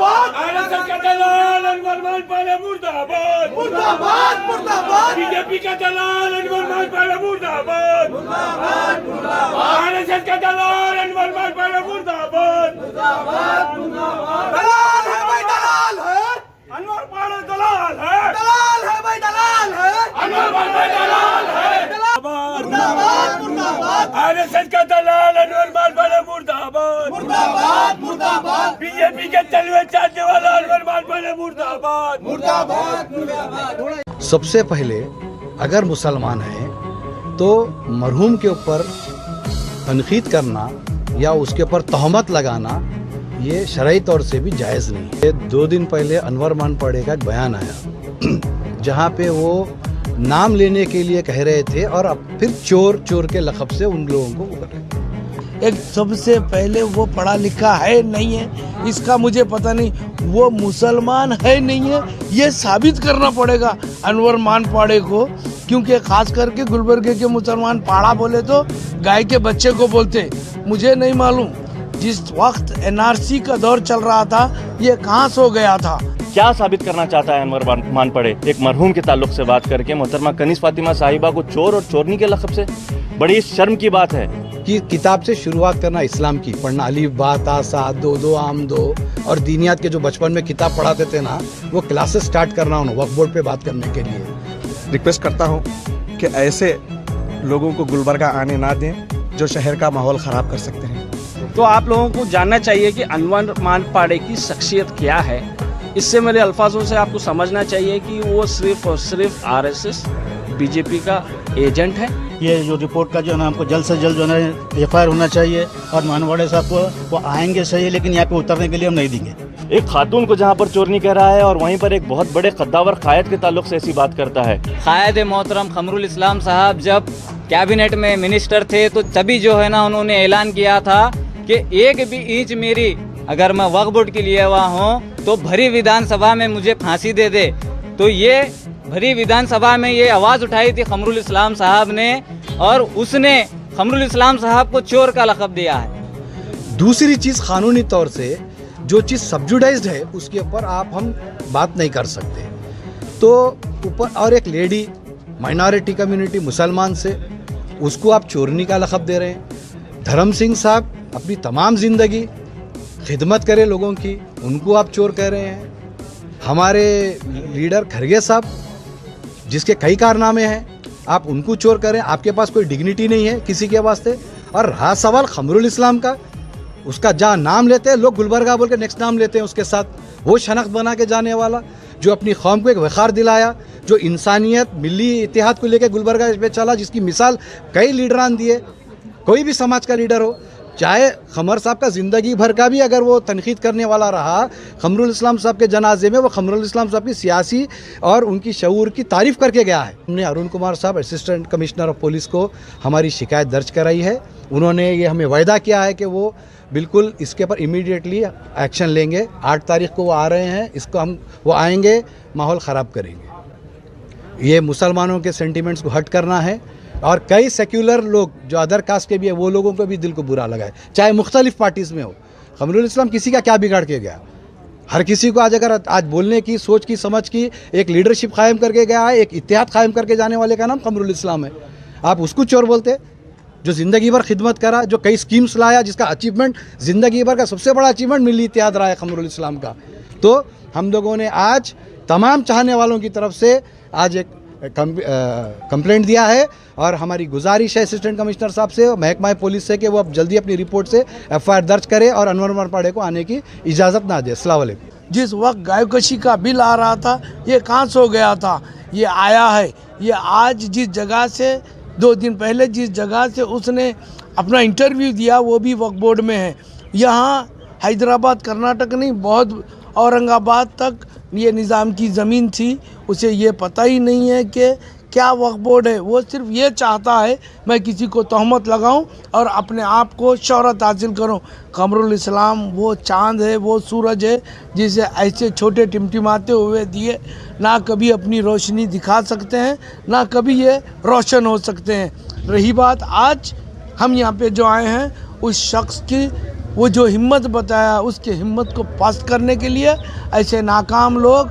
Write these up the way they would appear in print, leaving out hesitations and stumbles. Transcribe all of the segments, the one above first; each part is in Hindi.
मुर्दाबाद आरएसएस का दलाल अनवर मानपाड़े मुर्दाबाद मुर्दाबाद मुर्दाबाद बीजेपी का दलाल अनवर मानपाड़े मुर्दाबाद मुर्दाबाद मुर्दाबाद आरएसएस का दलाल अनवर मानपाड़े मुर्दाबाद मुर्दाबाद मुर्दाबाद दलाल है भाई दलाल है अनवर पाड़े दलाल है दलाल है भाई दलाल है अनवर मानपाड़े दलाल है मुर्दाबाद मुर्दाबाद आरएसएस का दलाल अनवर मानपाड़े मुर्दाबाद मुर्दाबाद मुर्दाबाद बीजेपी के तलवे चाटने वाला अनवर मानपाड़े मुर्दाबाद मुर्दाबाद मुर्दाबाद सबसे पहले अगर मुसलमान हैं तो मरहूम के ऊपर तनकीद करना या उसके ऊपर तहमत लगाना ये शरई तौर से भी जायज़ नहीं है। 2 दिन पहले अनवर मानपाड़े का एक बयान आया जहाँ पे वो नाम लेने के लिए कह रहे थे और अब फिर चोर चोर के लक़ब से उन लोगों को बोल रहे थे। एक सबसे पहले वो पढ़ा लिखा है नहीं है, इसका मुझे पता नहीं, वो मुसलमान है नहीं है, ये साबित करना पड़ेगा अनवर मानपाड़े को, क्योंकि खास करके गुलबर्गे के मुसलमान पाड़ा बोले तो गाय के बच्चे को बोलते। मुझे नहीं मालूम जिस वक्त एनआरसी का दौर चल रहा था ये कहाँ सो गया था। क्या साबित करना चाहता है अनवर मानपाड़े एक मरहूम के ताल्लुक से बात करके? मोहतरमा कनीस फातिमा साहिबा को चोर और चोरनी के लक़ब से, बड़ी शर्म की बात है कि किताब से शुरुआत करना इस्लाम की, पढ़ना अलीफ बा ता सा दो दो आम दो, और दीनियात के जो बचपन में किताब पढ़ाते थे ना, वो क्लासेस स्टार्ट करना उन्हें वक्फ बोर्ड पे बात करने के लिए। रिक्वेस्ट करता हूँ कि ऐसे लोगों को गुलबर्गा आने ना दें जो शहर का माहौल ख़राब कर सकते हैं। तो आप लोगों को जानना चाहिए कि अनवर मानपाड़े की शख्सियत क्या है। इससे मेरे अल्फाजों से आपको समझना चाहिए कि वो सिर्फ और सिर्फ आरएसएस बीजेपी का एजेंट है। ये जो रिपोर्ट का जो है ना हमको जल्द से जल्द जो है एफआईआर होना चाहिए और मानपाड़े साहब को वो आएंगे सही, लेकिन यहाँ पे उतरने के लिए हम नहीं देंगे। एक खातून को जहाँ पर चोरनी कह रहा है और वहीं पर एक बहुत बड़े कद्दावर कायद के ताल्लुक से ऐसी बात करता है। कायद मोहतरम खमरुल इस्लाम साहब जब कैबिनेट में मिनिस्टर थे तो तभी जो है ना उन्होंने ऐलान किया था कि 1 भी इंच मेरी अगर मैं वक्फ बोर्ड के लिए हुआ हूँ तो भरी विधानसभा में मुझे फांसी दे दे। तो ये भरी विधानसभा में ये आवाज़ उठाई थी खमरुल इस्लाम साहब ने, और उसने खमरुल इस्लाम साहब को चोर का लक़ब दिया है। दूसरी चीज़, कानूनी तौर से जो चीज़ सब्जुडाइज्ड है उसके ऊपर आप हम बात नहीं कर सकते। तो ऊपर और एक लेडी माइनॉरिटी कम्युनिटी मुसलमान से, उसको आप चोरनी का लक़ब दे रहे हैं। धर्म सिंह साहब अपनी तमाम ज़िंदगी खिदमत करे लोगों की, उनको आप चोर कह रहे हैं। हमारे लीडर खरगे साहब जिसके कई कारनामे हैं, आप उनको चोर करें। आपके पास कोई डिग्निटी नहीं है किसी के वास्ते। और रहा सवाल खमरुल इस्लाम का, उसका जहाँ नाम लेते हैं लोग गुलबर्गा बोल के नेक्स्ट नाम लेते हैं उसके साथ। वो शनाख्त बना के जाने वाला जो अपनी कौम को एक वक़ार दिलाया, जो इंसानियत मिली इत्तेहाद को लेकर गुलबर्गा पे चला, जिसकी मिसाल कई लीडरान दिए। कोई भी समाज का लीडर हो, चाहे खमर साहब का ज़िंदगी भर का भी अगर वो तनकीद करने वाला रहा, खमरुल इस्लाम साहब के जनाजे में वो खमरुल इस्लाम साहब की सियासी और उनकी शऊर की तारीफ़ करके गया है। हमने अरुण कुमार साहब असिस्टेंट कमिश्नर ऑफ पुलिस को हमारी शिकायत दर्ज कराई है। उन्होंने ये हमें वायदा किया है कि वो बिल्कुल इसके ऊपर इमीडिएटली एक्शन लेंगे। 8 तारीख को वो आ रहे हैं, वो आएंगे, माहौल ख़राब करेंगे। ये मुसलमानों के सेंटिमेंट्स को हट करना है। और कई सेक्युलर लोग जो अदर कास्ट के भी है, वो लोगों को भी दिल को बुरा लगा है, चाहे मुख्तलिफ पार्टीज़ में हो। खमरुल इस्लाम किसी का क्या बिगाड़ के गया? हर किसी को आज बोलने की, सोच की, समझ की एक लीडरशिप कायम करके गया है। एक इत्तेहाद कायम करके जाने वाले का नाम खमरुल इस्लाम है। आप उसको चोर बोलते? जो ज़िंदगी भर खिदमत करा, जो कई स्कीम्स लाया, जिसका अचीवमेंट ज़िंदगी भर का सबसे बड़ा अचीवमेंट मिली इत्तेहाद रहा है खमरुल इस्लाम का। तो हम लोगों ने आज तमाम चाहने वालों की तरफ से आज एक कंप्लेंट दिया है, और हमारी गुजारिश है असिस्टेंट कमिश्नर साहब से, महकमा पुलिस से, कि वो अब जल्दी अपनी रिपोर्ट से एफआईआर दर्ज करे और अनवर मानपाड़े को आने की इजाज़त ना दे। अस्सलाम वालेकुम। जिस वक्त गायकशी का बिल आ रहा था ये कहाँ सो गया था? ये आया है। ये आज जिस जगह से 2 दिन पहले जिस जगह से उसने अपना इंटरव्यू दिया वो भी वक्फ बोर्ड में है। यहाँ हैदराबाद कर्नाटक नहीं, बहुत औरंगाबाद तक ये निज़ाम की ज़मीन थी। उसे ये पता ही नहीं है कि क्या वक्फ बोर्ड है। वो सिर्फ ये चाहता है मैं किसी को तहमत लगाऊं और अपने आप को शोहरत हासिल करूं। खमरुल इस्लाम वो चाँद है, वो सूरज है जिसे ऐसे छोटे टिमटिमाते हुए दिए ना कभी अपनी रोशनी दिखा सकते हैं, ना कभी ये रोशन हो सकते हैं। रही बात आज हम यहाँ पे जो आए हैं, उस शख्स की वो जो हिम्मत बताया उसके हिम्मत को पास करने के लिए ऐसे नाकाम लोग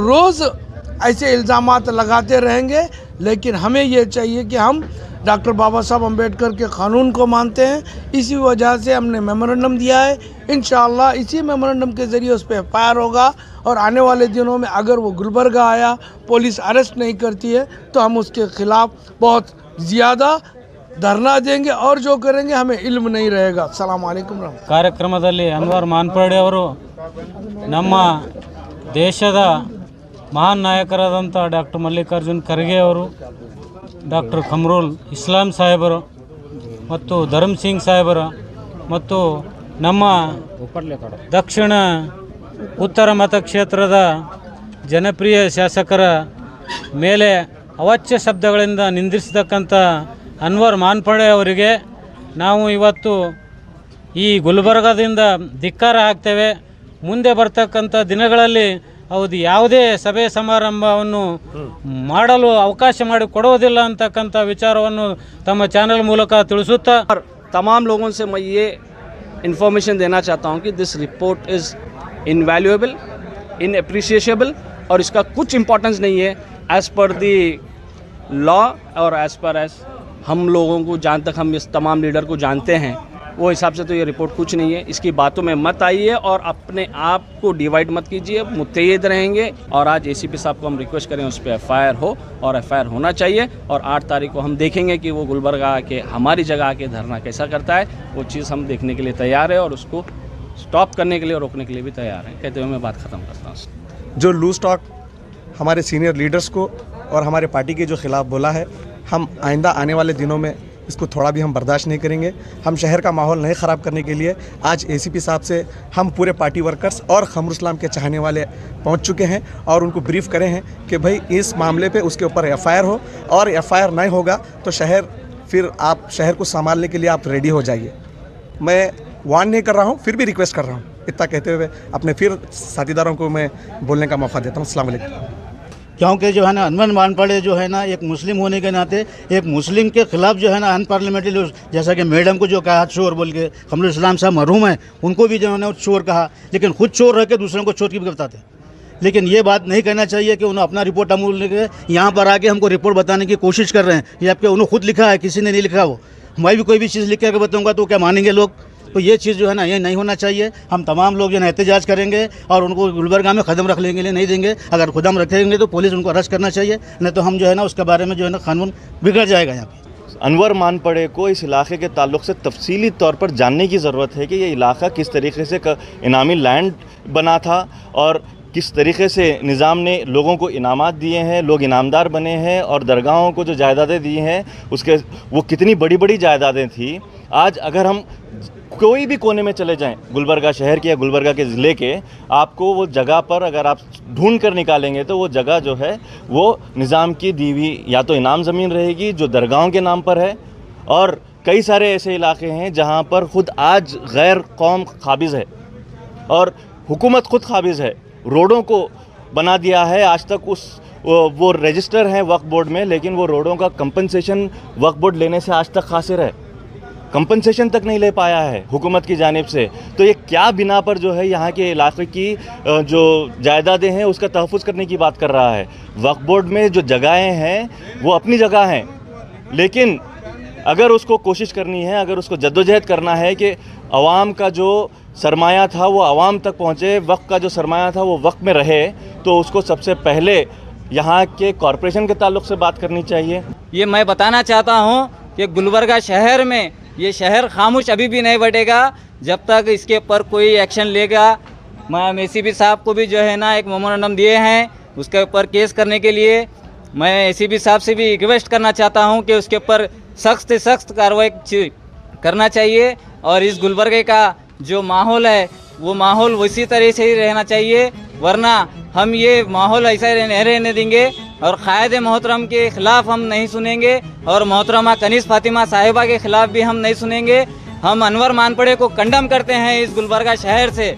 रोज़ ऐसे इल्ज़ामात लगाते रहेंगे। लेकिन हमें ये चाहिए कि हम डॉक्टर बाबा साहब अम्बेडकर के कानून को मानते हैं। इसी वजह से हमने मेमोरेंडम दिया है। इंशाअल्लाह इसी मेमोरेंडम के ज़रिए उस पर फायर होगा और आने वाले दिनों में अगर वो गुलबर्गा आया, पुलिस अरेस्ट नहीं करती है, तो हम उसके ख़िलाफ़ बहुत ज़्यादा धरना देंगे और जो करेंगे हमें इल्म नहीं रहेगा। अस्सलाम वालेकुम। ಕಾರ್ಯಕ್ರಮದಲ್ಲಿ ಅನ್ವರ್ ಮಾನ್ಪಡೆ ಅವರು ನಮ್ಮ ದೇಶದ ಮಹಾನ್ ನಾಯಕರಾದಂಥ ಡಾಕ್ಟರ್ ಮಲ್ಲಿಕಾರ್ಜುನ್ ಖರ್ಗೆ ಅವರು, ಡಾಕ್ಟರ್ ಖಮ್ರುಲ್ ಇಸ್ಲಾಂ ಸಾಹೇಬರು ಮತ್ತು ಧರ್ಮ್ ಸಿಂಗ್ ಸಾಹೇಬರು ಮತ್ತು ನಮ್ಮ ದಕ್ಷಿಣ ಉತ್ತರ ಮತಕ್ಷೇತ್ರದ ಜನಪ್ರಿಯ ಶಾಸಕರ ಮೇಲೆ ಅವಾಚ್ಯ ಶಬ್ದಗಳಿಂದ ನಿಂದಿಸತಕ್ಕಂಥ ಅನ್ವರ್ ಮಾನ್ಪಡೆ ಅವರಿಗೆ ನಾವು ಇವತ್ತು ಈ ಗುಲ್ಬರ್ಗಾದಿಂದ ಧಿಕ್ಕಾರ ಹಾಕ್ತೇವೆ. ಮುಂದೆ ಬರ್ತಕ್ಕಂಥ ದಿನಗಳಲ್ಲಿ ಹೌದು ಯಾವುದೇ ಸಭೆ ಸಮಾರಂಭವನ್ನು ಮಾಡಲು ಅವಕಾಶ ಮಾಡಿ ಕೊಡುವುದಿಲ್ಲ ಅಂತಕ್ಕಂಥ ವಿಚಾರವನ್ನು ತಮ್ಮ ಚಾನೆಲ್ ಮೂಲಕ ತಿಳಿಸುತ್ತಾ तमाम लोगों से मैं ये इन्फॉर्मेशन देना चाहता हूँ कि दिस रिपोर्ट इज़ इनवैल्यूएबल, इनएप्रिशिएबल और इसका कुछ इम्पोर्टेंस नहीं है एज़ पर दी लॉ और एज़ पर एज़ हम लोगों को जहाँ तक हम इस तमाम लीडर को जानते हैं वो हिसाब से तो ये रिपोर्ट कुछ नहीं है। इसकी बातों में मत आइए और अपने आप को डिवाइड मत कीजिए, मुत्तैद रहेंगे। और आज एसीपी साहब को हम रिक्वेस्ट करें उस पर एफआईआर हो और एफआईआर होना चाहिए। और 8 तारीख को हम देखेंगे कि वो गुलबर्गा आके हमारी जगह आके धरना कैसा करता है। वो चीज़ हम देखने के लिए तैयार है और उसको स्टॉप करने के लिए और रोकने के लिए भी तैयार हैं। कहते हुए मैं बात ख़त्म करता हूँ। जो लूज टॉक हमारे सीनियर लीडर्स को और हमारे पार्टी के जो खिलाफ बोला है, हम आइंदा आने वाले दिनों में इसको थोड़ा भी हम बर्दाश्त नहीं करेंगे। हम शहर का माहौल नहीं ख़राब करने के लिए आज एसीपी साहब से हम पूरे पार्टी वर्कर्स और खमरुल इस्लाम के चाहने वाले पहुंच चुके हैं और उनको ब्रीफ करे हैं कि भाई इस मामले पे उसके ऊपर एफआईआर हो और एफआईआर नहीं होगा तो फिर आप शहर को संभालने के लिए आप रेडी हो जाइए। मैं वार्न नहीं कर रहा हूँ, फिर भी रिक्वेस्ट कर रहा हूँ। इतना कहते हुए अपने फिर साथीदारों को मैं बोलने का मौका देता हूँ। अस्सलाम वालेकुम। क्योंकि जो है ना अनवर मानपड़े जो है ना एक मुस्लिम होने के नाते एक मुस्लिम के खिलाफ जो है ना अनपार्लियामेंट्री, जैसा कि मैडम को जो कहा चोर बोल के, खमरुल इस्लाम साहब मरहूम हैं, उनको भी जो है ना चोर कहा, लेकिन खुद चोर रह के दूसरों को चोर की भी बताते। लेकिन ये बात नहीं कहना चाहिए कि उन्होंने अपना रिपोर्ट अमूल लेके यहाँ पर आके हमको रिपोर्ट बताने की कोशिश कर रहे हैं। ये आपके उन्होंने खुद लिखा है, किसी ने नहीं लिखा। वो मैं भी कोई भी चीज़ लिख के बताऊँगा तो क्या मानेंगे लोग? तो ये चीज़ जो है ना ये नहीं होना चाहिए। हम तमाम लोग जो है एहतजाज करेंगे और उनको गुलबर्गा में कदम रख लेंगे, नहीं देंगे। अगर कदम रखेंगे तो पुलिस उनको अरेस्ट करना चाहिए, नहीं तो हम जो है ना उसके बारे में जो है ना कानून बिगड़ जाएगा यहाँ पे। अनवर मानपड़े को इस इलाके के ताल्लुक़ से तफसीली तौर पर जानने की ज़रूरत है कि ये इलाका किस तरीके से इनामी लैंड बना था और किस तरीके से निज़ाम ने लोगों को इनामात दिए हैं, लोग इनामदार बने हैं और दरगाहों को जो जायदादें दी हैं उसके वो कितनी बड़ी बड़ी जायदादें थी। आज अगर हम कोई भी कोने में चले जाएं गुलबर्गा शहर के या गुलबर्गा के ज़िले के, आपको वो जगह पर अगर आप ढूंढ कर निकालेंगे तो वो जगह जो है वो निज़ाम की दी हुई या तो इनाम ज़मीन रहेगी जो दरगाहों के नाम पर है, और कई सारे ऐसे इलाके हैं जहां पर ख़ुद आज गैर कौम काबिज़ है और हुकूमत ख़ुद काबिज़ है। रोडों को बना दिया है, आज तक वो रजिस्टर हैं वक्फ बोर्ड में, लेकिन वो रोडों का कंपनसेशन वक्फ बोर्ड लेने से आज तक खासिर है, कंपनसेशन तक नहीं ले पाया है हुकूमत की जानिब से। तो ये क्या बिना पर जो है यहाँ के इलाके की जो जायदादें हैं उसका तहफ़्फ़ुज़ करने की बात कर रहा है। वक्फ बोर्ड में जो जगहें हैं वो अपनी जगह हैं, लेकिन अगर उसको कोशिश करनी है, अगर उसको जद्दोजहद करना है कि अवाम का जो सरमाया था वो अवाम तक पहुँचे, वक्त का जो सरमाया था वो वक्त में रहे, तो उसको सबसे पहले यहाँ के कॉरपोरेशन के ताल्लुक़ से बात करनी चाहिए। ये मैं बताना चाहता हूँ कि गुलबर्गा शहर में ये शहर खामोश अभी भी नहीं बैठेगा जब तक इसके ऊपर कोई एक्शन लेगा। मैं एसीपी साहब को भी जो है ना एक मेमोरेंडम दिए हैं उसके ऊपर केस करने के लिए। मैं एसीपी साहब से भी रिक्वेस्ट करना चाहता हूं कि उसके ऊपर सख्त से सख्त कार्रवाई करना चाहिए और इस गुलबर्गे का जो माहौल है वो माहौल उसी तरह से ही रहना चाहिए, वरना हम ये माहौल ऐसा नहीं रहने देंगे और क़ायद मोहतरम के ख़िलाफ़ हम नहीं सुनेंगे और मोहतरमा कनीज़ फ़ातिमा साहिबा के ख़िलाफ़ भी हम नहीं सुनेंगे। हम अनवर मानपड़े को कंडम करते हैं इस गुलबर्गा शहर से।